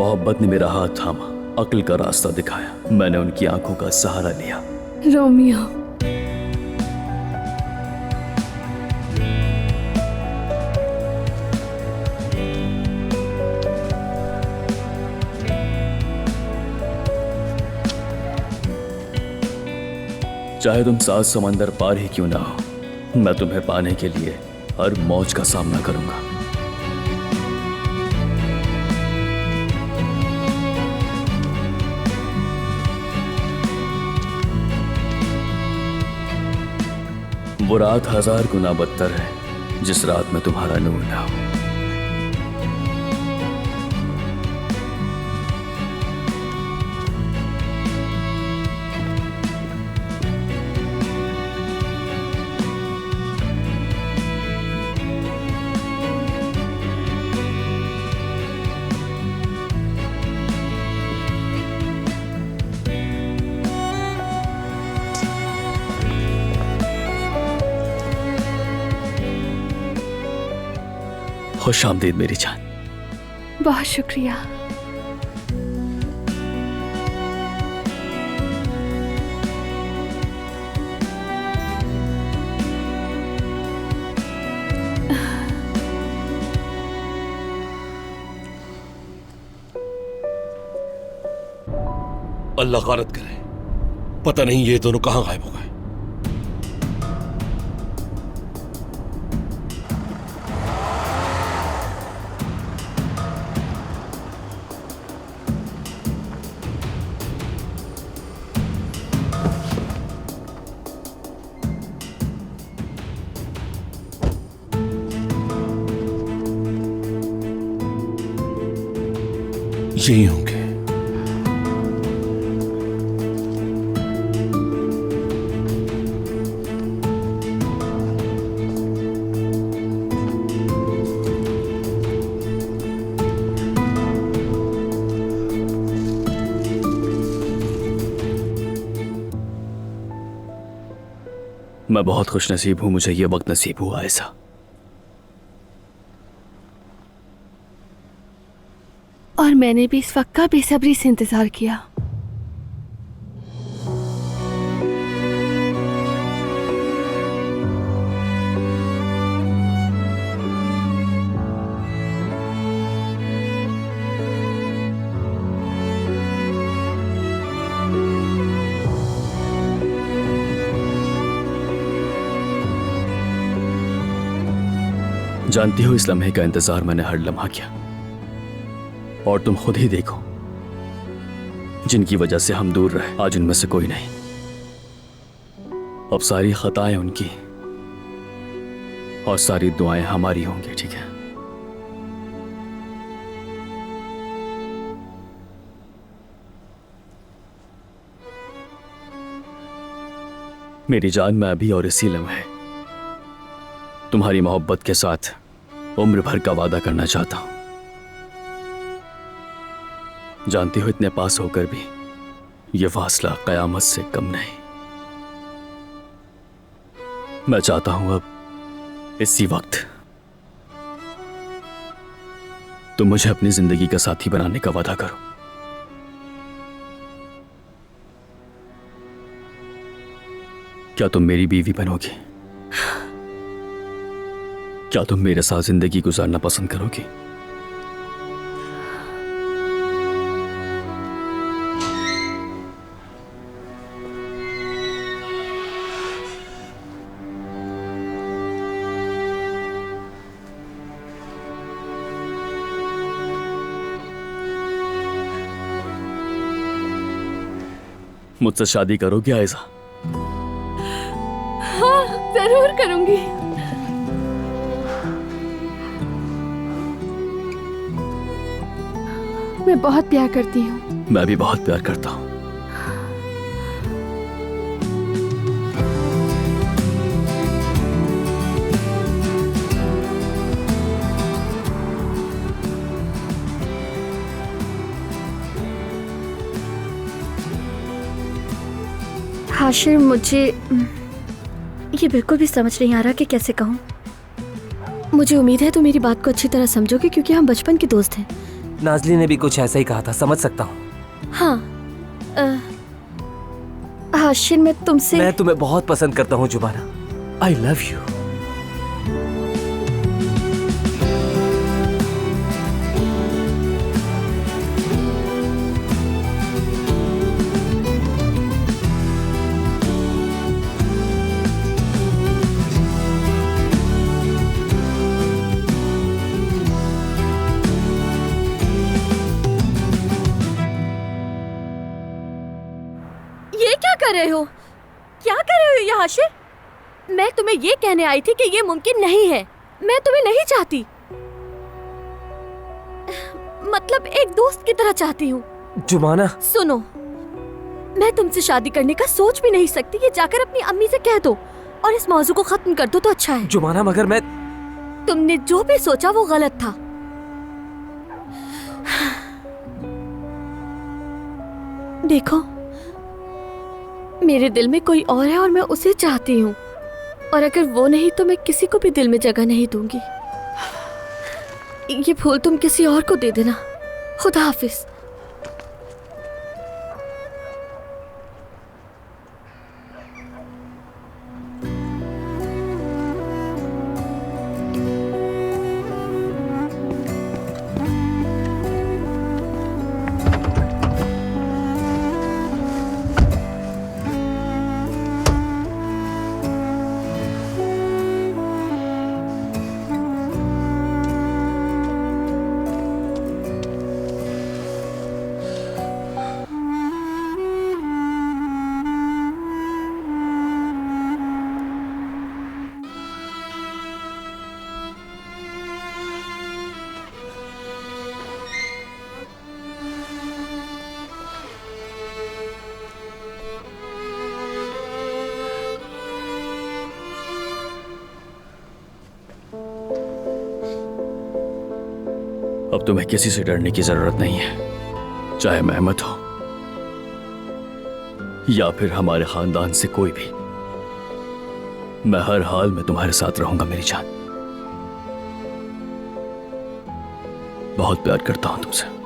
मोहब्बत ने मेरा हाथ थामा, अक्ल का रास्ता दिखाया। मैंने उनकी आंखों का सहारा लिया। रोमियो, चाहे तुम 7 समंदर पार ही क्यों ना हो, मैं तुम्हें पाने के लिए हर मौज का सामना करूंगा। वो रात 1000 गुना बदतर है जिस रात में तुम्हारा नूर ना हो। खुश आमदीद मेरी जान। बहुत शुक्रिया। अल्लाह गारत करे, पता नहीं ये दोनों कहां गायब हो गए। यही होंगे। मैं बहुत खुश नसीब हूं, मुझे यह वक्त नसीब हुआ ऐसा। और मैंने भी इस वक्त का बेसब्री से इंतजार किया। जानती हो, इस लम्हे का इंतजार मैंने हर लम्हा किया। और तुम खुद ही देखो, जिनकी वजह से हम दूर रहे, आज उनमें से कोई नहीं। अब सारी खताएं उनकी और सारी दुआएं हमारी होंगी, ठीक है? मेरी जान, मैं अभी और इसी लम्हे तुम्हारी मोहब्बत के साथ उम्र भर का वादा करना चाहता हूं। जानती हो, इतने पास होकर भी यह फासला कयामत से कम नहीं। मैं चाहता हूं अब इसी वक्त तुम मुझे अपनी जिंदगी का साथी बनाने का वादा करो। क्या तुम मेरी बीवी बनोगी? क्या तुम मेरे साथ जिंदगी गुजारना पसंद करोगी? मुझसे शादी करोगी आयजा? हाँ, जरूर करूंगी। मैं बहुत प्यार करती हूँ। मैं भी बहुत प्यार करता हूँ। हाशिर, मुझे ये बिल्कुल भी समझ नहीं आ रहा कि कैसे कहूँ। मुझे उम्मीद है तुम मेरी बात को अच्छी तरह समझोगे, क्योंकि हम बचपन के दोस्त हैं। नाज़ली ने भी कुछ ऐसा ही कहा था, समझ सकता हूँ। हाँ, हाशिर मैं तुमसे मैं तुम्हें बहुत पसंद करता हूँ जुबाना। I love you. ये क्या कर रहे हो? क्या कर रहे हो ये हाशिर? मैं तुम्हें ये कहने आई थी कि ये मुमकिन नहीं है। मैं तुम्हें नहीं चाहती, मतलब एक दोस्त की तरह चाहती हूँ। जुबाना, सुनो, मैं तुमसे शादी करने का सोच भी नहीं सकती। ये जाकर अपनी अम्मी से कह दो और इस मौजू को खत्म कर दो तो अच्छा है। जुबाना मगर मैं तुमने जो भी सोचा वो गलत था। देखो, मेरे दिल में कोई और है और मैं उसे चाहती हूँ, और अगर वो नहीं तो मैं किसी को भी दिल में जगह नहीं दूंगी। ये फूल तुम किसी और को दे देना। खुदा हाफिज। अब तुम्हें किसी से डरने की जरूरत नहीं है, चाहे मेहमत हो या फिर हमारे खानदान से कोई भी। मैं हर हाल में तुम्हारे साथ रहूंगा मेरी जान। बहुत प्यार करता हूं तुमसे।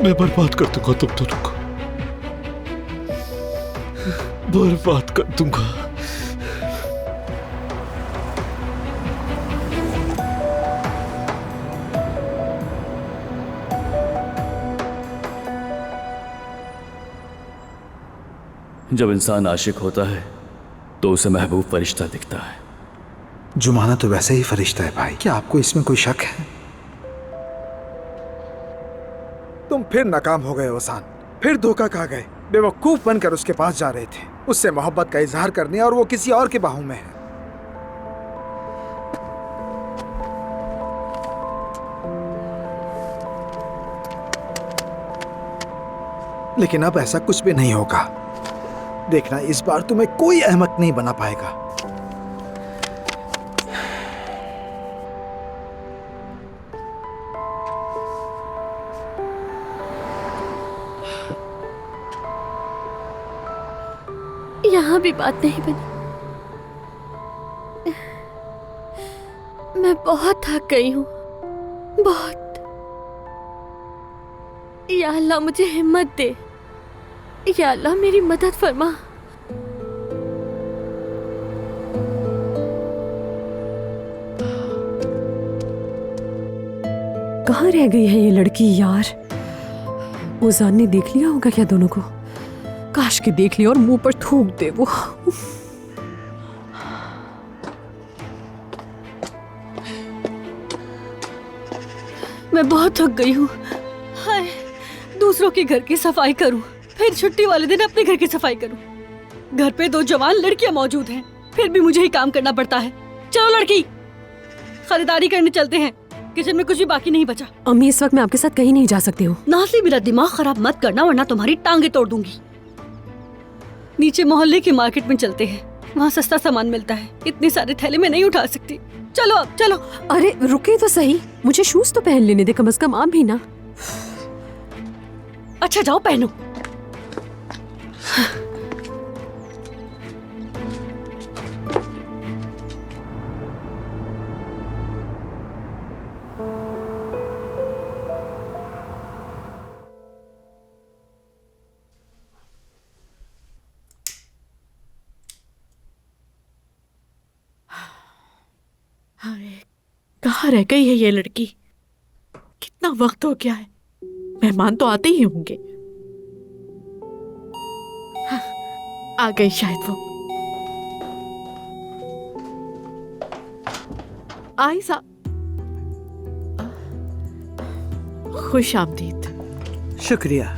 मैं बर्बाद कर दूंगा तुम दोनों को, बर्बाद कर दूंगा। जब इंसान आशिक होता है तो उसे महबूब फरिश्ता दिखता है। जुमाना तो वैसे ही फरिश्ता है भाई, क्या आपको इसमें कोई शक है? तुम फिर नाकाम हो गए वसान, फिर धोखा खा गए। बेवकूफ बनकर उसके पास जा रहे थे, उससे मोहब्बत का इजहार करने, और वो किसी और के बाहों में है। लेकिन अब ऐसा कुछ भी नहीं होगा। देखना, इस बार तुम्हें कोई अहमक नहीं बना पाएगा। यहाँ भी बात नहीं बनी। मैं बहुत थक गई हूँ, बहुत। या अल्लाह मुझे हिम्मत दे, या अल्लाह मेरी मदद फरमा। कहाँ रह गई है ये लड़की यार? ओजान ने देख लिया होगा क्या दोनों को? काश के देख लिया और मुंह पर थूक दे वो। मैं बहुत थक गई हूँ। हाय, दूसरों के घर की सफाई करूँ, फिर छुट्टी वाले दिन अपने घर की सफाई करूँ। घर पे 2 जवान लड़कियां मौजूद हैं, फिर भी मुझे ही काम करना पड़ता है। चलो लड़की, खरीदारी करने चलते हैं। किचन में कुछ भी बाकी नहीं बचा। अम्मी, इस वक्त मैं आपके साथ कहीं नहीं जा सकती हूँ। नाज़ी, मेरा दिमाग खराब मत करना वरना तुम्हारी टांगे तोड़ दूंगी। नीचे मोहल्ले की मार्केट में चलते हैं, वहाँ सस्ता सामान मिलता है। इतने सारे थैले में नहीं उठा सकती। चलो अब चलो। अरे रुके तो सही, मुझे शूज तो पहन लेने दे कम से कम, आप भी ना। अच्छा जाओ पहनो। कहाँ रह गई है ये लड़की? कितना वक्त हो गया है, मेहमान तो आते ही होंगे। हाँ, आ गई शायद वो। आयशा, खुश आमदीद। शुक्रिया।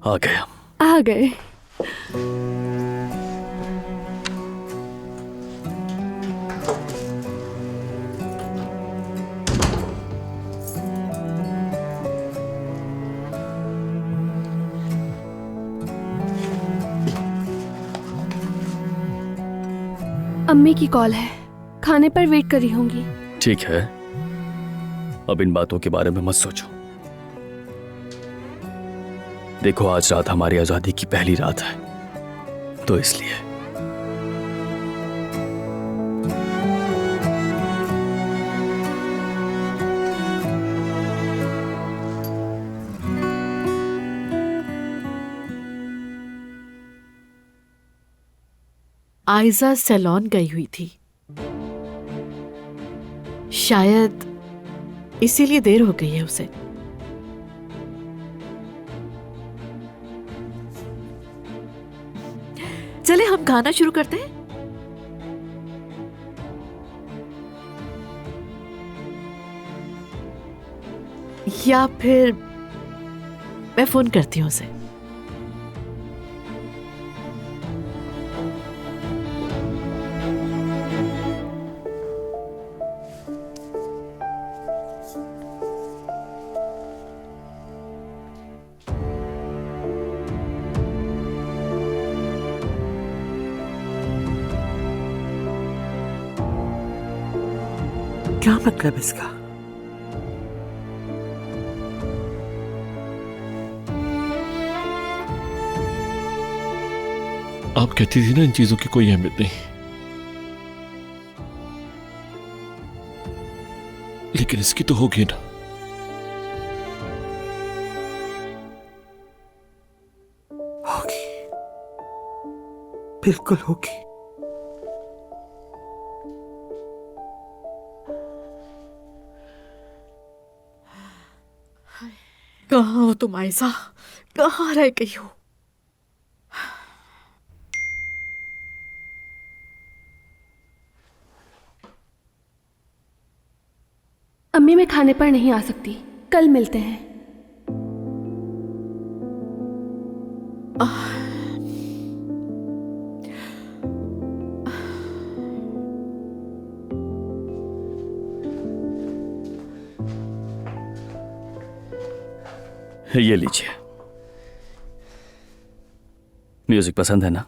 आ गया। आ गए। अम्मी की कॉल है, खाने पर वेट कर रही होंगी। ठीक है, अब इन बातों के बारे में मत सोचो। देखो, आज रात हमारी आजादी की पहली रात है, तो इसलिए आयशा सैलून गई हुई थी, शायद इसीलिए देर हो गई है उसे। चले हम खाना शुरू करते हैं। या फिर मैं फोन करती हूँ उसे। क्या मतलब इसका? आप कहती थी ना इन चीजों की कोई अहमियत नहीं, लेकिन इसकी तो होगी ना। होगी, बिल्कुल होगी। कहाँ हो तुम आयशा? कहाँ रह गई हो? अम्मी, मैं खाने पर नहीं आ सकती, कल मिलते हैं। ये लीजिए। म्यूजिक पसंद है ना?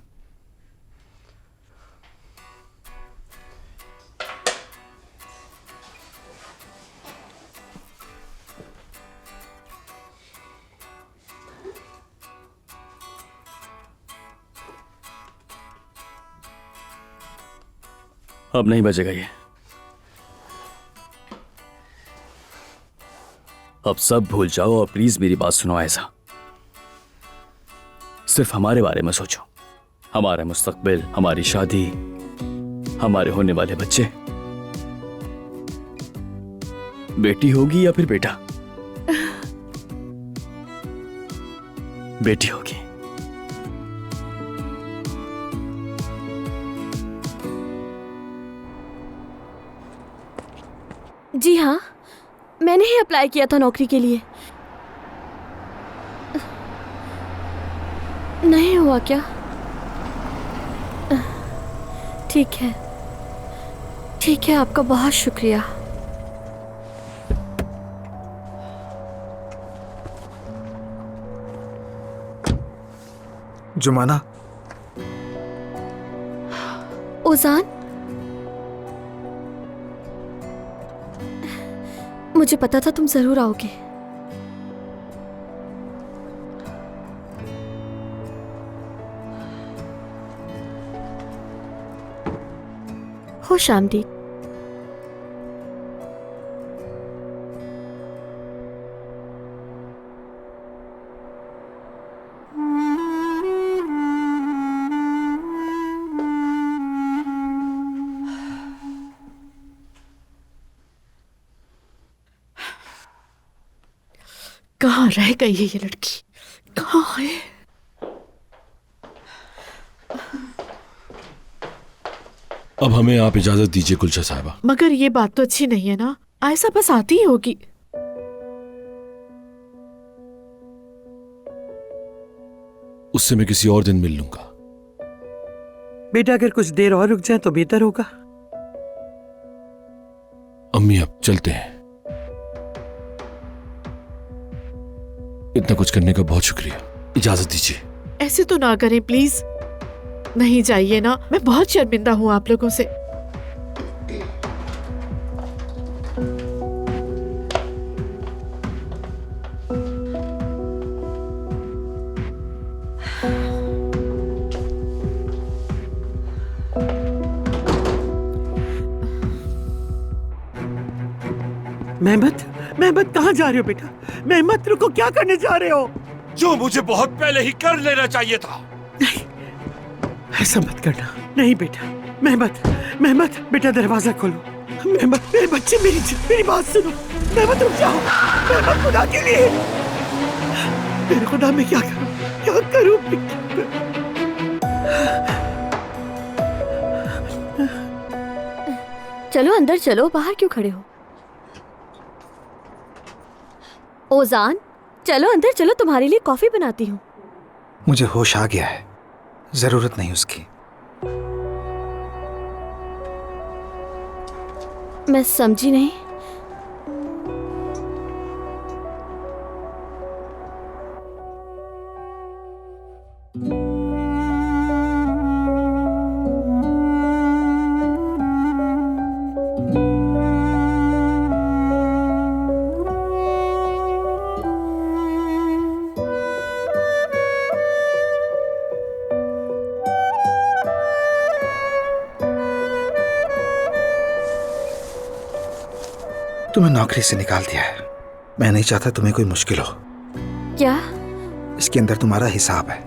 अब नहीं बजेगा ये। अब सब भूल जाओ और प्लीज मेरी बात सुनो ऐसा। सिर्फ हमारे बारे में सोचो, हमारा मुस्तकबिल, हमारी शादी, हमारे होने वाले बच्चे बेटी होगी या फिर बेटा? बेटी होगी। जी हाँ, मैंने ही अप्लाई किया था नौकरी के लिए। नहीं हुआ क्या? ठीक है, ठीक है, आपका बहुत शुक्रिया। जुमाना, ओजान, मुझे पता था तुम जरूर आओगे। खुश आमदीद। कहाँ रह गई है ये लड़की? कहाँ है? अब हमें आप इजाजत दीजिए कुलशा साहिबा। मगर ये बात तो अच्छी नहीं है ना। आयशा बस आती ही होगी। उससे मैं किसी और दिन मिल लूंगा। बेटा अगर कुछ देर और रुक जाए तो बेहतर होगा। अम्मी अब चलते हैं। इतना कुछ करने का बहुत शुक्रिया। इजाजत दीजिए। ऐसे तो ना करें प्लीज। नहीं जाइए ना, मैं बहुत शर्मिंदा हूँ आप लोगों से। मेहमत कहाँ जा रहे हो बेटा? मेहमत रुको, क्या करने जा रहे हो? जो मुझे बहुत पहले ही कर लेना चाहिए था। नहीं, ऐसा मत करना। नहीं बेटा, मेहमत बेटा दरवाजा खोलो। मेहमत, मेरे बच्चे, मेरी बात सुनो। मेहमत रुक जाओ। मेहमत, खुदा के लिए, मेरे खुदा, मैं क्या करूं बेटा? चलो अंदर चलो, बाहर क्यों खड़े हो? ओजान, चलो अंदर चलो, तुम्हारे लिए कॉफी बनाती हूँ। मुझे होश आ गया है, जरूरत नहीं उसकी। मैं समझी नहीं। तुम्हें नौकरी से निकाल दिया है। मैं नहीं चाहता तुम्हें कोई मुश्किल हो। क्या? इसके अंदर तुम्हारा हिसाब है,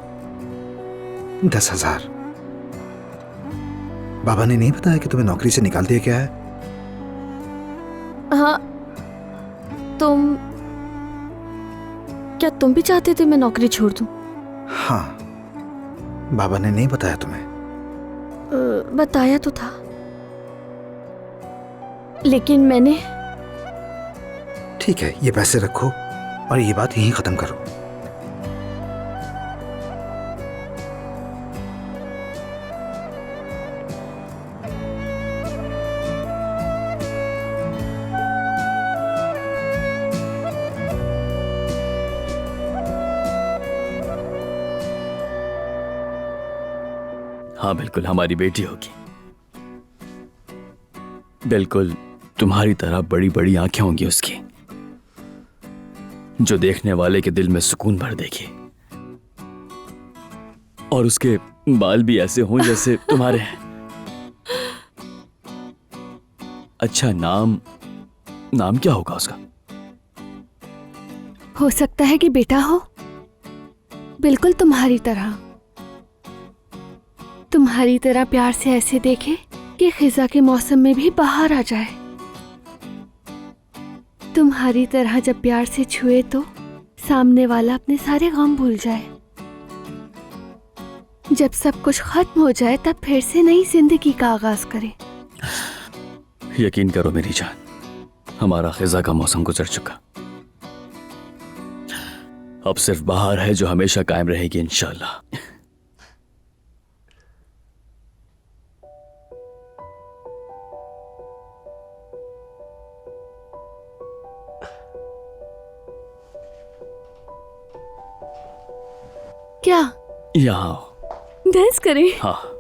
10,000। बाबा ने नहीं बताया कि तुम्हें नौकरी से निकाल दिया क्या है? हाँ, क्या तुम भी चाहते थे मैं नौकरी छोड़ दूं? हाँ, बाबा ने नहीं बताया तुम्हें? बताया तो था, लेकिन मैंने। ठीक है, ये पैसे रखो और ये बात यहीं खत्म करो। हाँ बिल्कुल, हमारी बेटी होगी। बिल्कुल तुम्हारी तरह बड़ी बड़ी आंखें होंगी उसकी, जो देखने वाले के दिल में सुकून भर देगी। और उसके बाल भी ऐसे हों जैसे तुम्हारे हैं। अच्छा, नाम क्या होगा उसका? हो सकता है कि बेटा हो, बिल्कुल तुम्हारी तरह प्यार से ऐसे देखे कि खिजा के मौसम में भी बाहर आ जाए। तुम्हारी तरह जब प्यार से छुए तो सामने वाला अपने सारे गम भूल जाए। जब सब कुछ खत्म हो जाए तब फिर से नई जिंदगी का आगाज करे। यकीन करो मेरी जान, हमारा खिजा का मौसम गुजर चुका। अब सिर्फ बाहर है जो हमेशा कायम रहेगी इंशाल्लाह। क्या यहाँ आओ। डांस करें? हाँ।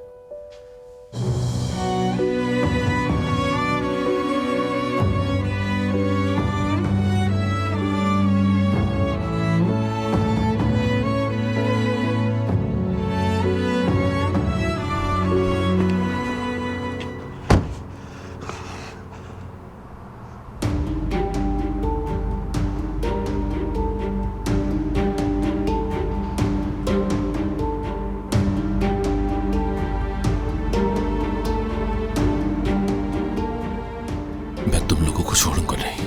मैं तुम लोगों को छोड़ूंगा नहीं।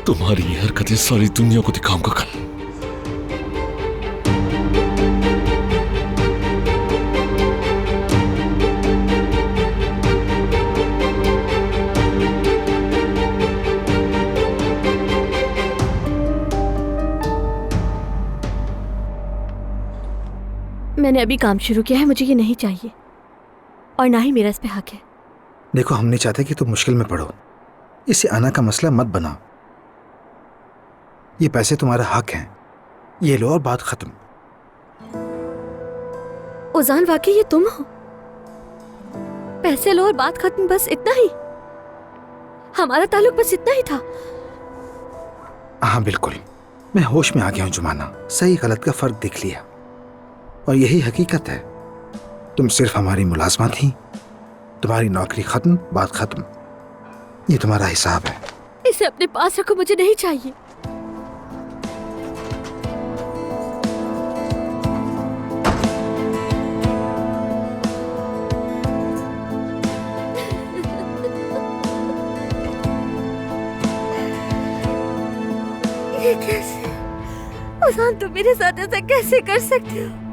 तुम्हारी ये हरकतें सारी दुनिया को दिखाऊंगा कल। मैंने अभी काम शुरू किया है, मुझे ये नहीं चाहिए और ना ही मेरा इस पे हक है। देखो, हम नहीं चाहते कि तुम मुश्किल में पड़ो। इसे आना का मसला मत बनाओ। ये पैसे तुम्हारा हक हैं, ये लो और बात खत्म। उजान, वाकई ये तुम हो? पैसे लो और बात खत्म, बस इतना ही? हमारा ताल्लुक बस इतना ही था? हाँ बिल्कुल, मैं होश में आ गया हूँ जुमाना। सही गलत का फर्क देख लिया और यही हकीकत है। तुम सिर्फ हमारी मुलाजमा थी, तुम्हारी नौकरी खत्म, बात खत्म। ये तुम्हारा हिसाब है। इसे अपने पास रखो, मुझे नहीं चाहिए। ये कैसे? उजान, तुम मेरे साथ ऐसा कैसे कर सकते हो?